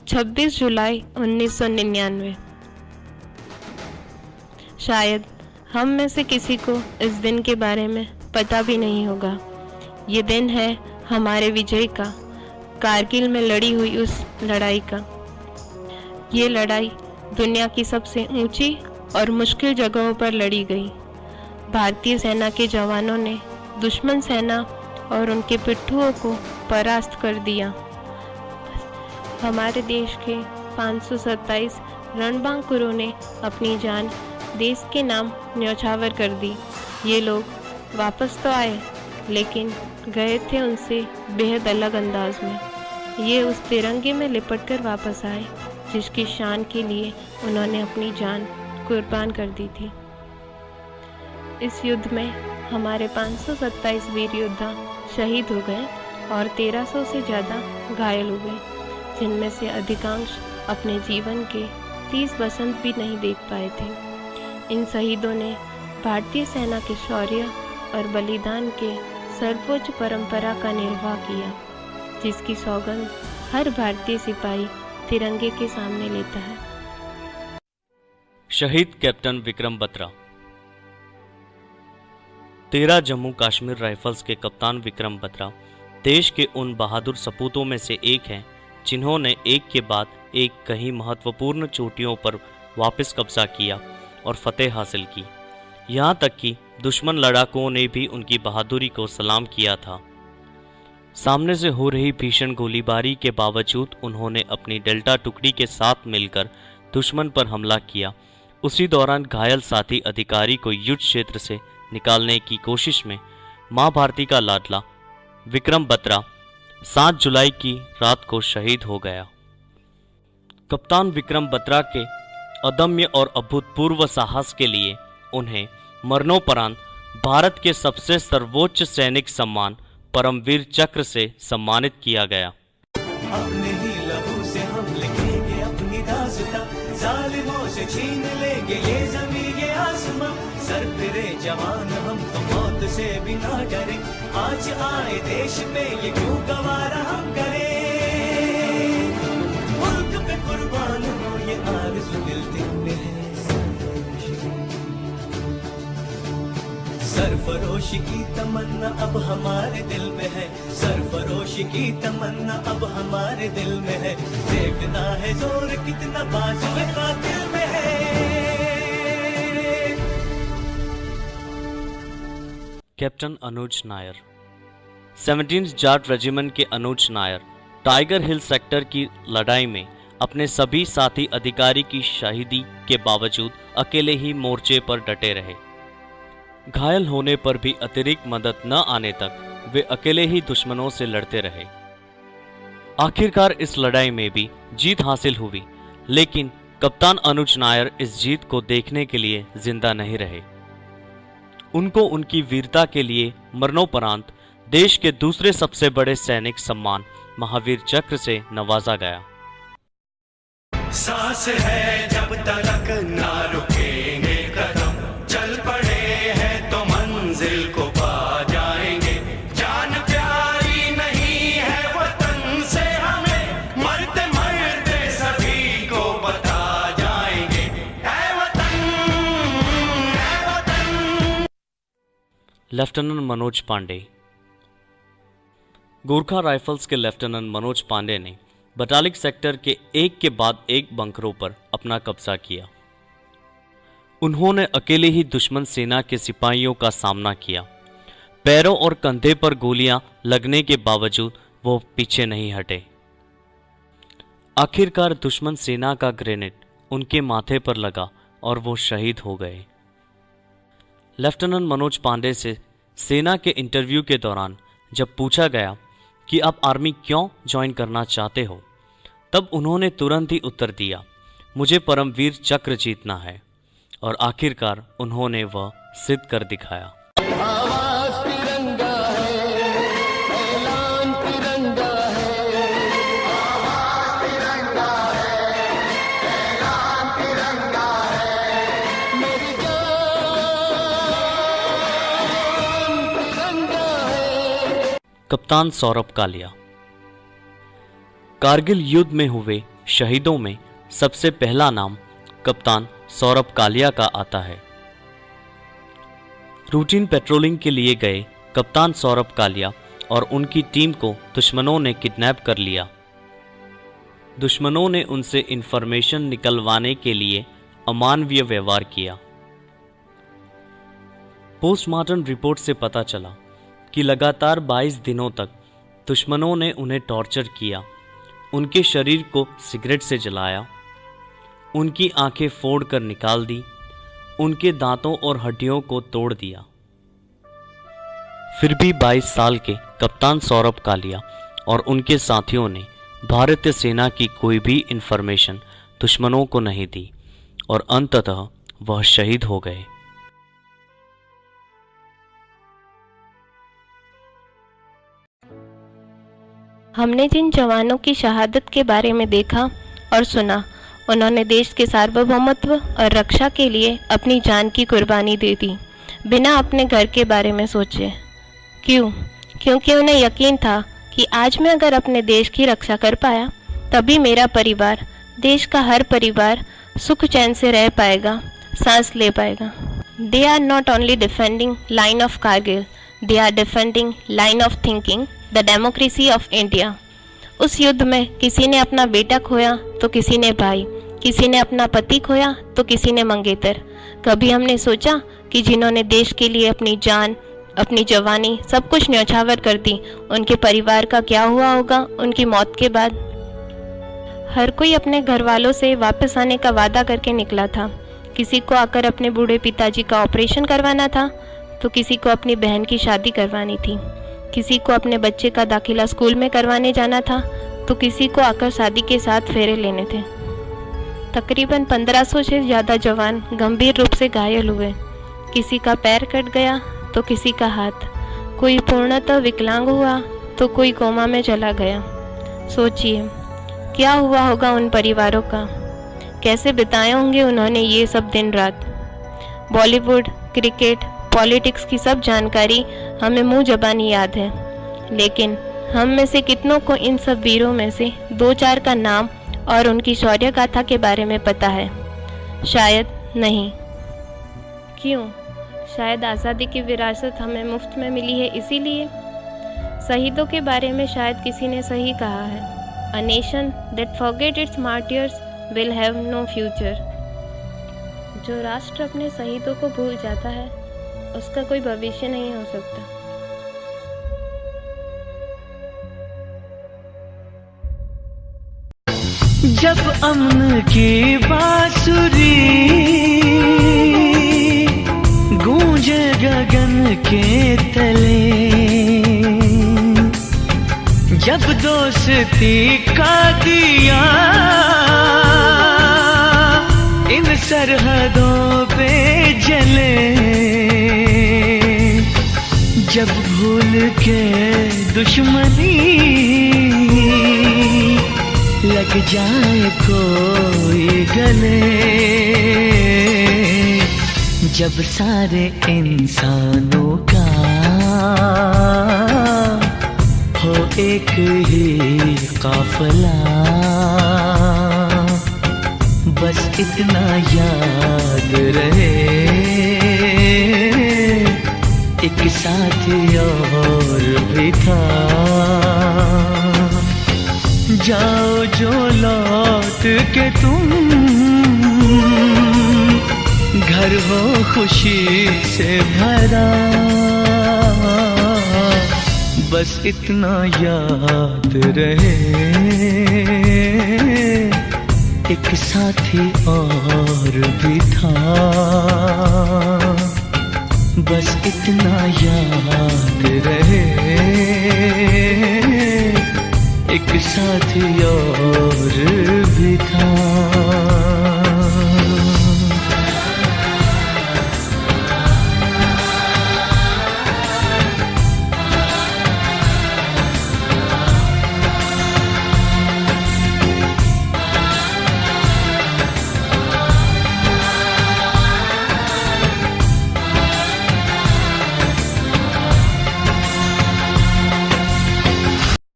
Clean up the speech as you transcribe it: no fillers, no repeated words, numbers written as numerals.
26 जुलाई 1999। शायद हम में से किसी को इस दिन के बारे में पता भी नहीं होगा। ये दिन है हमारे विजय का, कारगिल में लड़ी हुई उस लड़ाई का। ये लड़ाई दुनिया की सबसे ऊंची और मुश्किल जगहों पर लड़ी गई। भारतीय सेना के जवानों ने दुश्मन सेना और उनके पिट्ठुओं को परास्त कर दिया। हमारे देश के 527 रणबांकुरों ने अपनी जान देश के नाम न्यौछावर कर दी। ये लोग वापस तो आए, लेकिन गए थे उनसे बेहद अलग अंदाज में। ये उस तिरंगे में लिपट कर वापस आए जिसकी शान के लिए उन्होंने अपनी जान कुर्बान कर दी थी। इस युद्ध में हमारे 527 वीर योद्धा शहीद हो गए और 1300 से ज़्यादा घायल हो गए, जिनमें से अधिकांश अपने जीवन के 30 वसंत भी नहीं देख पाए थे। इन शहीदों ने भारतीय सेना के शौर्य और बलिदान के सर्वोच्च परंपरा का निर्वाह किया, जिसकी सौगंध हर भारतीय सिपाही तिरंगे के सामने लेता है। शहीद कैप्टन विक्रम बत्रा। 13 जम्मू कश्मीर राइफल्स के कप्तान विक्रम बत्रा देश के उन बहादुर सपूतों में से एक हैं जिन्होंने एक के बाद एक कई महत्वपूर्ण चोटियों पर वापस कब्जा किया और फतेह हासिल की। यहाँ तक कि दुश्मन लड़ाकों ने भी उनकी बहादुरी को सलाम किया था। सामने से हो रही भीषण गोलीबारी के बावजूद उन्होंने अपनी डेल्टा टुकड़ी के साथ मिलकर दुश्मन पर हमला किया। उसी दौरान घायल साथी अधिकारी को युद्ध क्षेत्र से निकालने की कोशिश में मां भारती का लाडला विक्रम बत्रा 7 जुलाई की रात को शहीद हो गया। कप्तान विक्रम बत्रा के अदम्य और अभूतपूर्व साहस के लिए उन्हें मरणोपरांत भारत के सबसे सर्वोच्च सैनिक सम्मान परमवीर चक्र से सम्मानित किया गया। अपने ही लहू से हम लिखेंगे अपनी दास्तां, जालिमों से छीन लेंगे ये ज़मीं ये आसमां। सर फिरे जवान हम तो मौत से भी ना डरे, आज आए देश पे ये क्यों गवारा हम करें। मुल्क पे कुर्बान हो ये आरज़ू दिल में है। सरफरोशी की तमन्ना अब हमारे दिल में है, सरफरोशी की तमन्ना अब हमारे दिल में है। देखना है जोर कितना बाजुए कातिल में है। कैप्टन अनुज नायर। 17th जाट रेजिमेंट के अनुज नायर टाइगर हिल सेक्टर की लड़ाई में अपने सभी साथी अधिकारी की शहीदी के बावजूद अकेले ही मोर्चे पर डटे रहे। घायल होने पर भी अतिरिक्त मदद न आने तक वे अकेले ही दुश्मनों से लड़ते रहे। आखिरकार इस लड़ाई में भी जीत हासिल हुई, लेकिन कप्तान अनुज नायर इस जीत को देखने के लिए जिंदा नहीं रहे। उनको उनकी वीरता के लिए मरणोपरांत देश के दूसरे सबसे बड़े सैनिक सम्मान महावीर चक्र से नवाजा गया। सांस है जब तक ना रुकेंगे कदम, चल पड़े हैं तो मंजिल को पा जाएंगे। जान प्यारी नहीं है वतन से हमें, मरते मरते सभी को बता जाएंगे। ऐ वतन, ऐ वतन। लेफ्टिनेंट मनोज पांडे। गोरखा राइफल्स के लेफ्टिनेंट मनोज पांडे ने बटालिक सेक्टर के एक के बाद एक बंकरों पर अपना कब्जा किया। उन्होंने अकेले ही दुश्मन सेना के सिपाहियों का सामना किया। पैरों और कंधे पर गोलियां लगने के बावजूद वो पीछे नहीं हटे। आखिरकार दुश्मन सेना का ग्रेनेड उनके माथे पर लगा और वो शहीद हो गए। लेफ्टिनेंट मनोज पांडे से सेना के इंटरव्यू के दौरान जब पूछा गया कि आप आर्मी क्यों ज्वाइन करना चाहते हो, तब उन्होंने तुरंत ही उत्तर दिया, मुझे परमवीर चक्र जीतना है। और आखिरकार उन्होंने वह सिद्ध कर दिखाया। आवाज तिरंगा है, ऐलान तिरंगा है, आवाज तिरंगा है, ऐलान तिरंगा है, मेरी जान तिरंगा है। कप्तान सौरभ कालिया। कारगिल युद्ध में हुए शहीदों में सबसे पहला नाम कप्तान सौरभ कालिया का आता है। रूटीन पेट्रोलिंग के लिए गए कप्तान सौरभ कालिया और उनकी टीम को दुश्मनों ने किडनैप कर लिया। दुश्मनों ने उनसे इंफॉर्मेशन निकलवाने के लिए अमानवीय व्यवहार किया। पोस्टमार्टम रिपोर्ट से पता चला कि लगातार 22 दिनों तक दुश्मनों ने उन्हें टॉर्चर किया, उनके शरीर को सिगरेट से जलाया, उनकी आंखें फोड़कर निकाल दी, उनके दांतों और हड्डियों को तोड़ दिया। फिर भी 22 साल के कप्तान सौरभ कालिया और उनके साथियों ने भारतीय सेना की कोई भी इंफॉर्मेशन दुश्मनों को नहीं दी और अंततः वह शहीद हो गए। हमने जिन जवानों की शहादत के बारे में देखा और सुना, उन्होंने देश के सार्वभौमत्व और रक्षा के लिए अपनी जान की कुर्बानी दे दी, बिना अपने घर के बारे में सोचे। क्यों? क्योंकि उन्हें यकीन था कि आज मैं अगर अपने देश की रक्षा कर पाया, तभी मेरा परिवार, देश का हर परिवार सुख चैन से रह पाएगा, सांस ले पाएगा। They are not only defending line of Kargil, they are defending line of thinking, the democracy of India. उस युद्ध में किसी ने अपना बेटा खोया तो किसी ने भाई, किसी ने अपना पति खोया तो किसी ने मंगेतर। कभी हमने सोचा कि जिन्होंने देश के लिए अपनी जान, अपनी जवानी, सब कुछ न्यौछावर कर दी, उनके परिवार का क्या हुआ होगा उनकी मौत के बाद? हर कोई अपने घर वालों से वापस आने का वादा करके निकला था। किसी को आकर अपने बूढ़े पिताजी का ऑपरेशन करवाना था, तो किसी को अपनी बहन की शादी करवानी थी, किसी को अपने बच्चे का दाखिला स्कूल में करवाने जाना था, तो किसी को आकर शादी के साथ फेरे लेने थे। तकरीबन 1500 से ज़्यादा जवान गंभीर रूप से घायल हुए। किसी का पैर कट गया तो किसी का हाथ, कोई पूर्णतः विकलांग हुआ तो कोई कोमा में चला गया। सोचिए क्या हुआ होगा उन परिवारों का, कैसे बिताए होंगे उन्होंने ये सब दिन रात। बॉलीवुड, क्रिकेट, पॉलिटिक्स की सब जानकारी हमें मुंह ज़बानी याद है, लेकिन हम में से कितनों को इन सब वीरों में से 2-4 का नाम और उनकी शौर्य गाथा के बारे में पता है? शायद नहीं। क्यों? शायद आज़ादी की विरासत हमें मुफ्त में मिली है इसीलिए। शहीदों के बारे में शायद किसी ने सही कहा है, A nation that forget its martyrs will have no future। जो राष्ट्र अपने शहीदों को भूल जाता है, उसका कोई भविष्य नहीं हो सकता। जब अमन की बांसुरी गूंजे गगन के तले, जब दोस्ती का दिया इन सरहदों पे जले, जब भूल के दुश्मनी लग जाए कोई गले, जब सारे इंसानों का हो एक ही काफिला, बस इतना याद रहे एक साथी और भी था। जाओ जो लौट के तुम, घर हो खुशी से भरा, बस इतना याद रहे एक साथी और भी था, बस इतना याद रहे एक साथी और भी था।